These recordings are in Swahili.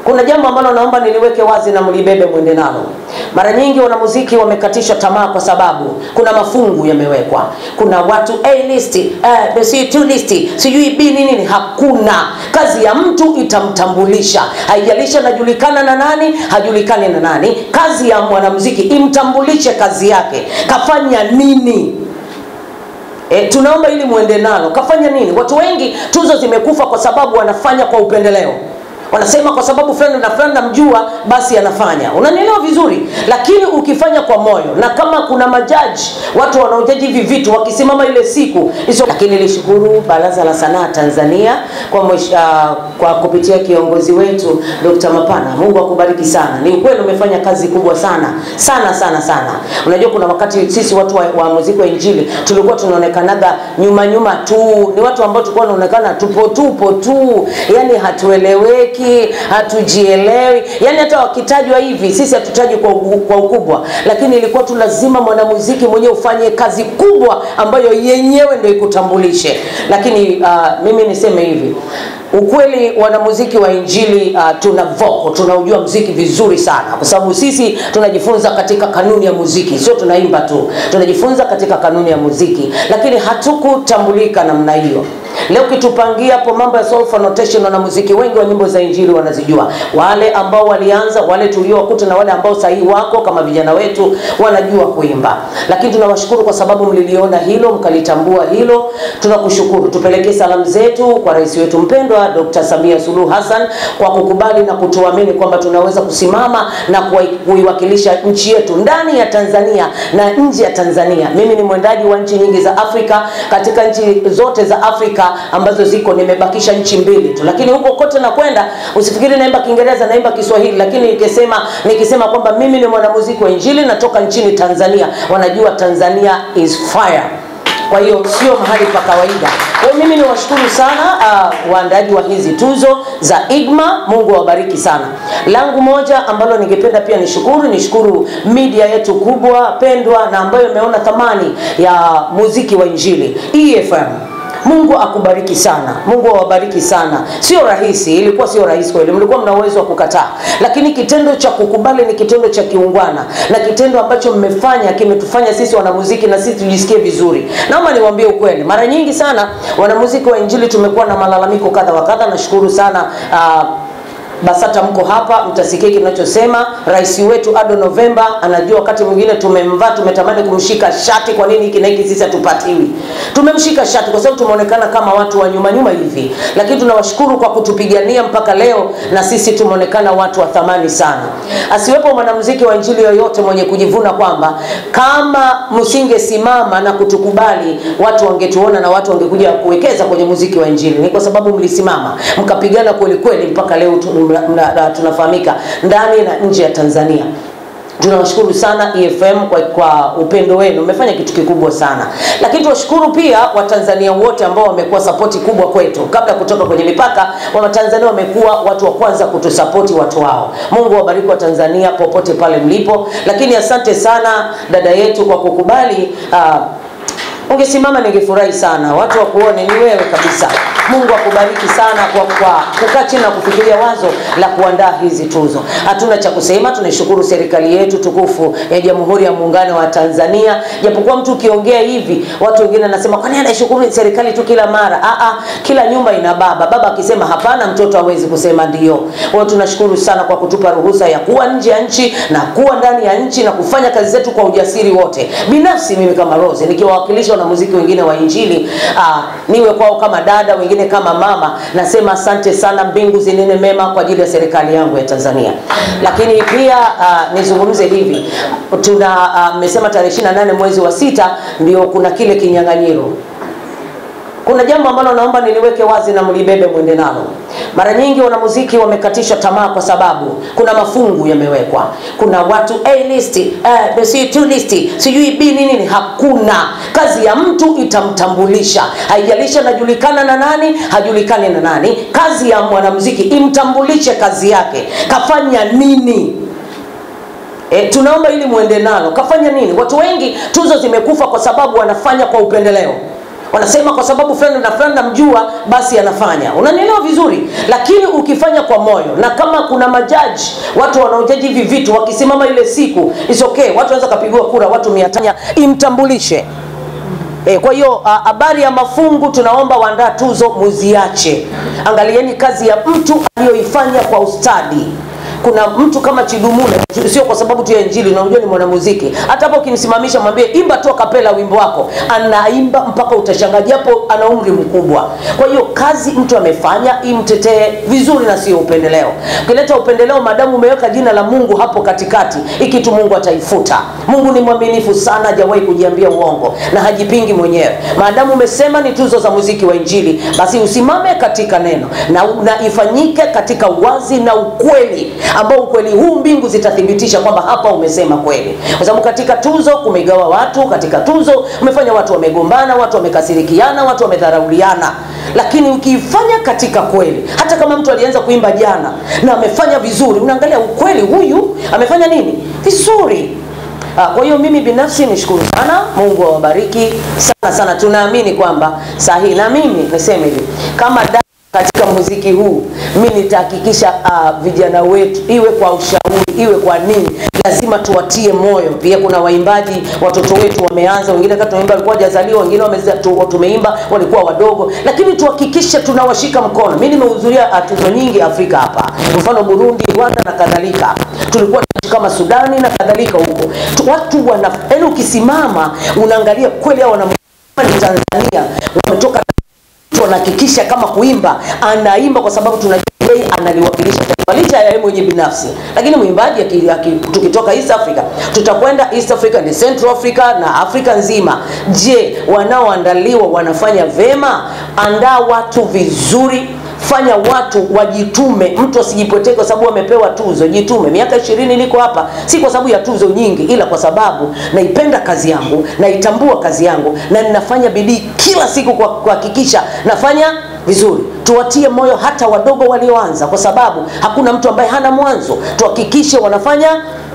Kuna jambo ambalo naomba niliweke wazi na mlibebe mwende nalo. Mara nyingi wanamuziki wamekatisha tamaa kwa sababu kuna mafungu yamewekwa. Kuna watu A list, C2 list, sijui B nini. Hakuna. Kazi ya mtu itamtambulisha. Haijalisha anajulikana na nani, hajulikani na nani. Kazi ya mwanamuziki imtambulishe kazi yake. Kafanya nini? Tunaomba ili muende nalo. Kafanya nini? Watu wengi tuzo zimekufa kwa sababu wanafanya kwa upendeleo. Wanasema kwa sababu fulani na fulani namjua basi anafanya. Unanielewa vizuri? Lakini ukifanya kwa moyo, na kama kuna majaji, watu wanaojaji hivi vitu wakisimama ile siku, lakini nilishukuru Baraza la Sanaa Tanzania kwa kupitia kiongozi wetu Dr. Mapana. Mungu akubariki sana. Ni ukweli umefanya kazi kubwa sana. Sana sana sana. Unajua kuna wakati sisi watu wa muziki wa Injili tulikuwa tunaonekanaga nyuma tu. Ni watu ambao tulikuwa tunaonekana tupo tu. Yaani hatueleweki, hatujielewi. Yaani hata wakitajwa hivi sisi hatutajwi kwa ukubwa, lakini ilikuwa tu lazima mwanamuziki mwenyewe ufanye kazi kubwa ambayo yenyewe ndio ikutambulishe. Lakini mimi niseme hivi, ukweli wanamuziki wa Injili tuna vocal, tunaujua muziki vizuri sana, kwa sababu sisi tunajifunza katika kanuni ya muziki, sio tunaimba tu. Tunajifunza katika kanuni ya muziki, lakini hatukutambulika namna hiyo. Leo kitupangia hapo mambo ya soul notation, na muziki wengi wa nyimbo za Injili wanazijua. Wale ambao walianza, wale tuliowakuta, na wale ambao sahi wako kama vijana wetu wanajua kuimba. Lakini tunawashukuru kwa sababu mliliona hilo, mkalitambua hilo. Tunakushukuru. Tupelekee salamu zetu kwa rais wetu mpendwa Dr. Samia Suluhu Hassan kwa kukubali na kutuamini kwamba tunaweza kusimama na kuiwakilisha nchi yetu ndani ya Tanzania na nje ya Tanzania. Mimi ni mwendaji wa nchi nyingi za Afrika. Katika nchi zote za Afrika ambazo ziko nimebakisha nchi 2 tu, lakini huko kote na kwenda usifikiri naimba Kiingereza, naimba Kiswahili. Lakini nikisema kwamba mimi ni mwanamuziki wa Injili natoka nchini Tanzania, wanajua Tanzania is fire. Kwa hiyo sio mahali pa kawaida. Kwa mimi niwashukuru sana waandaji wa hizi tuzo za IGMA. Mungu awabariki sana. Langu moja ambalo ningependa pia nishukuru media yetu kubwa pendwa na ambayo imeona thamani ya muziki wa Injili, EFM. Mungu akubariki sana. Mungu awabariki sana. Sio rahisi, ilikuwa sio rahisi kweli. Mlikuwa mna uwezo wa kukataa, lakini kitendo cha kukubali ni kitendo cha kiungwana, na kitendo ambacho mmefanya kimetufanya sisi wanamuziki na sisi tujisikie vizuri. Naomba niwaambie ukweli, mara nyingi sana wanamuziki wa Injili tumekuwa na malalamiko kadha wa kadha. Nashukuru sana BASATA mko hapa, mtasikia kinachosema. Rais wetu Ado November anajua wakati mwingine tumemvaa, tumetamani kumshika shati, kwa nini hiki na hiki sisi hatupatiwi. Tumemshika shati kwa sababu tumeonekana kama watu wa nyuma hivi, lakini tunawashukuru kwa kutupigania mpaka leo, na sisi tumeonekana watu wa thamani sana. Asiwepo mwanamuziki wa Injili yoyote mwenye kujivuna kwamba kama msingesimama na kutukubali watu wangetuona na watu wangekuja kuwekeza kwenye muziki wa Injili. Ni kwa sababu mlisimama mkapigana kweli kweli mpaka leo tunafahamika ndani na nje ya Tanzania. Tunawashukuru sana EFM kwa upendo wenu. Mmefanya kitu kikubwa sana. Lakini tunashukuru pia Watanzania wote ambao wamekuwa support kubwa kwetu. Kabla kutoka kwenye mipaka, Watanzania wamekuwa watu wa kwanza kutusupport watu wao. Mungu awabariki wa Tanzania popote pale mlipo. Lakini asante sana dada yetu kwa kukubali. Ungesimama ningefurahi sana. Watu wakuone ni wewe kabisa. Mungu akubariki sana kwa kukaa chini na kufikiria wazo la kuandaa hizi tuzo. Hatuna cha kusema, tunashukuru serikali yetu tukufu ya Jamhuri ya Muungano wa Tanzania. Japokuwa mtu ukiongea hivi, watu wengine wanasema kwa nini anashukuru serikali tu kila mara? Kila nyumba ina baba. Baba akisema hapana, mtoto hawezi kusema ndio. Kwa hiyo tunashukuru sana kwa kutupa ruhusa ya kuwa nje ya nchi na kuwa ndani ya nchi na kufanya kazi zetu kwa ujasiri wote. Binafsi mimi kama Rose nikiwawakilisha na muziki wengine wa Injili, niwe kwao kama dada, wengine kama mama, nasema asante sana. Mbingu zinene mema kwa ajili ya serikali yangu ya Tanzania. Lakini pia nizungumze hivi, mmesema tarehe 28 mwezi wa 6 ndio kuna kile kinyang'anyiro. Kuna jambo ambalo naomba niliweke wazi na mlibebe mwende nalo. Mara nyingi wanamuziki wamekatisha tamaa kwa sababu kuna mafungu yamewekwa. Kuna watu A list, C2 list, sijui B nini. Hakuna. Kazi ya mtu itamtambulisha. Haijalisha anajulikana na nani, hajulikani na nani. Kazi ya mwanamuziki imtambulishe kazi yake. Kafanya nini? Tunaomba ili muende nalo. Kafanya nini? Watu wengi tuzo zimekufa kwa sababu wanafanya kwa upendeleo. Wanasema kwa sababu fulani na fulani namjua basi anafanya. Unanielewa vizuri? Lakini ukifanya kwa moyo, na kama kuna majaji, watu wanaojaji hivi vitu wakisimama ile siku, is okay. Watu wanaweza kapigwa kura watu 100 imtambulishe. Kwa hiyo habari ya mafungu tunaomba waandaa tuzo muziache. Angalieni kazi ya mtu aliyoifanya kwa ustadi. Kuna mtu kama Chidumule, sio kwa sababu tu ya injili, unajua ni mwanamuziki. Hata hapo ukimsimamisha mwambie imba tu kapela wimbo wako, anaimba mpaka utashangaa, japo ana umri mkubwa. Kwa hiyo kazi mtu amefanya imtetee vizuri na sio upendeleo. Ukileta upendeleo, madamu umeweka jina la Mungu hapo katikati, ikitu Mungu ataifuta. Mungu ni mwaminifu sana, hajawahi kujiambia uongo na hajipingi mwenyewe. Madamu umesema ni tuzo za muziki wa injili, basi usimame katika neno na ifanyike katika wazi na ukweli, ambao ukweli huu mbingu zitathibitisha kwamba hapa umesema kweli. Kwa sababu katika tuzo kumegawa watu, katika tuzo umefanya watu wamegombana, watu wamekasirikiana, watu wamedharauliana. Lakini ukifanya katika kweli, hata kama mtu alianza kuimba jana na amefanya vizuri, unaangalia ukweli, huyu amefanya nini vizuri. Kwa hiyo mimi binafsi nishukuru sana, Mungu awabariki sana sana. Tunaamini kwamba sahihi, na mimi niseme hivi, kama katika muziki huu mimi nitahakikisha vijana wetu, iwe kwa ushauri, iwe kwa nini, lazima tuwatie moyo. Pia kuna waimbaji watoto wetu wameanza, wengine kama tumeimba walikuwa hajazaliwa, wengine tumeimba walikuwa wadogo, lakini tuhakikishe tunawashika mkono. Mimi nimehudhuria tuzo nyingi Afrika hapa, mfano Burundi, Rwanda na kadhalika. Tulikuwa kama Sudani na kadhalika huko. Watu yaani ukisimama unaangalia kweli hao ni Tanzania, wametoka, tunahakikisha kama kuimba anaimba kwa sababu tunajua yeye analiwakilisha taifa licha ya yeye mwenyewe binafsi. Lakini muimbaji tukitoka East Africa, tutakwenda East Africa na Central Africa na Afrika nzima. Je, wanaoandaliwa wanafanya vema? Andaa watu vizuri, fanya watu wajitume. Mtu asijipoteke kwa sababu amepewa tuzo. Jitume. Miaka 20 niko hapa si kwa sababu ya tuzo nyingi, ila kwa sababu naipenda kazi yangu, naitambua kazi yangu, na ninafanya bidii kila siku kwa kuhakikisha nafanya vizuri. Tuwatie moyo hata wadogo walioanza, kwa sababu hakuna mtu ambaye hana mwanzo. Tuhakikishe wanafanya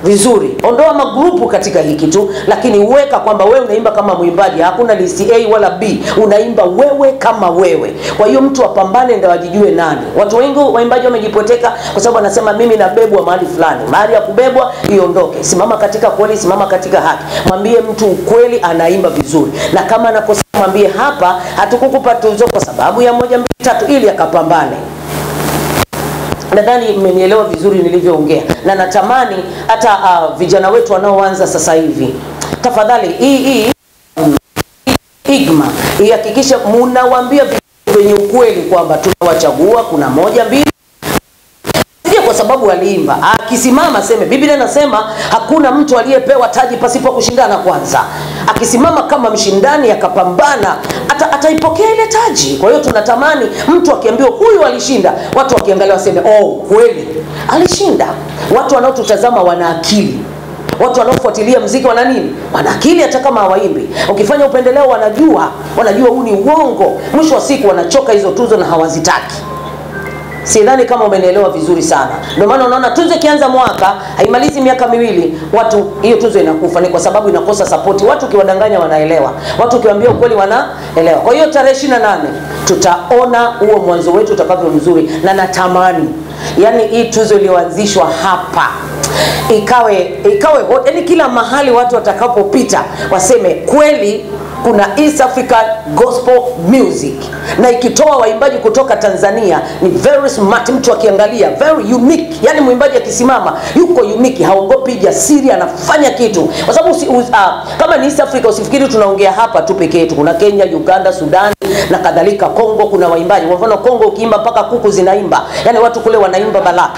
vizuri. Ondoa magrupu katika hiki tu, lakini uweka kwamba wewe unaimba kama muimbaji, hakuna list A wala B, unaimba wewe kama wewe. Kwa hiyo mtu apambane ndio ajijue nani. Watu wengi waimbaji wamejipoteka kwa sababu anasema mimi nabebwa mahali fulani. Mahali ya kubebwa iondoke. Simama katika kweli, simama katika haki. Mwambie mtu ukweli, anaimba vizuri. Na kama anakosa, mwambie hapa hatukukupa tuzo kwa sababu ya 1 2 3, ili akapambane. Nadhani mmenielewa vizuri nilivyoongea, na natamani hata vijana wetu wanaoanza sasa hivi, tafadhali hii igma ihakikisha mnawaambia venye ukweli kwamba tunawachagua, kuna 1 2, kwa sababu aliimba. Akisimama seme, Biblia inasema hakuna mtu aliyepewa taji pasipo kushindana kwanza. Akisimama kama mshindani akapambana, ataipokea ile taji. Kwa hiyo tunatamani mtu akiambiwa huyu alishinda, watu wakiangalia waseme oh kweli alishinda. Watu wanaotutazama wana akili. Watu wanaofuatilia muziki wana nini? Wana akili hata kama hawaimbi. Ukifanya upendeleo wanajua huu ni uongo. Mwisho wa siku wanachoka hizo tuzo na hawazitaki. Sidhani kama umenielewa vizuri sana. Ndio maana unaona tuzo ikianza mwaka haimalizi miaka 2, watu hiyo tuzo inakufa. Ni kwa sababu inakosa support. Watu ukiwadanganya wanaelewa, watu ukiwaambia ukweli wanaelewa. Kwa hiyo tarehe 28 tutaona huo mwanzo wetu utakavyo mzuri, na natamani yani hii tuzo iliyoanzishwa hapa ikawe yani kila mahali watu watakapopita waseme kweli kuna East African Gospel Music, na ikitoa waimbaji kutoka Tanzania ni very smart. Mtu akiangalia very unique, yani muimbaji akisimama yuko unique, haogopi, jasiri, anafanya kitu. Kwa sababu kama ni East Africa usifikiri tunaongea hapa tu pekee yetu. Kuna Kenya, Uganda, Sudan na kadhalika. Kongo kuna waimbaji. Kwa mfano Kongo ukiimba mpaka kuku zinaimba, yani watu kule wanaimba balaa.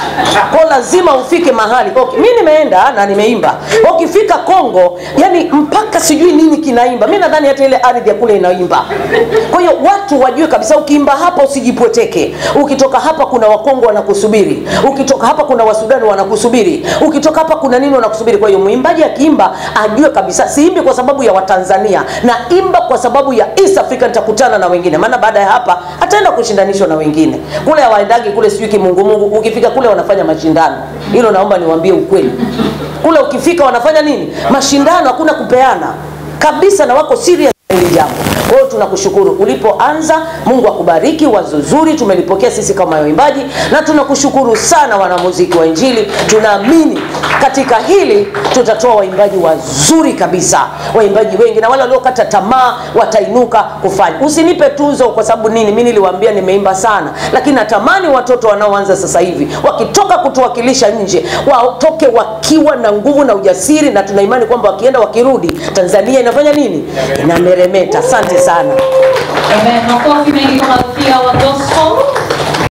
Kwa lazima ufike mahali. Okay, mimi nimeenda na nimeimba. Ukifika Kongo yani mpaka sijui nini kinaimba. Mimi nadhani hata ile ardhi ya kule inaimba. Kwa hiyo watu wajue kabisa ukiimba hapa usijipweteke. Ukitoka hapa kuna Wakongo wanakusubiri. Ukitoka hapa kuna Wasudani wanakusubiri. Ukitoka hapa kuna nini wanakusubiri. Kwa hiyo muimbaji akiimba ajue kabisa siimbi kwa sababu ya Watanzania, na imba kwa sababu ya East Africa, nitakutana na wengine. Maana baada ya hapa ataenda kushindanishwa na wengine. Kule hawaendagi kule sijui kimungu. Ukifika kule wanafanya mashindano. Hilo naomba niwaambie ukweli. Kule ukifika wanafanya nini? Mashindano, hakuna kupeana kabisa, na wako serious jambo. Kwa hiyo tunakushukuru ulipoanza. Mungu akubariki, wazo zuri tumelipokea sisi kama waimbaji, na tunakushukuru sana wanamuziki wa Injili. Tunaamini katika hili tutatoa waimbaji wazuri kabisa, waimbaji wengi, na wale waliokata tamaa watainuka kufanya. Usinipe tuzo kwa sababu nini? Mimi niliwaambia nimeimba sana, lakini natamani watoto wanaoanza sasa hivi wakitoka kutuwakilisha nje watoke wakiwa na nguvu na ujasiri, na tuna imani kwamba wakienda wakirudi Tanzania inafanya nini? Inameremeta. Asante sana. Amen. Makofi mengi kwa malkia wa gospel.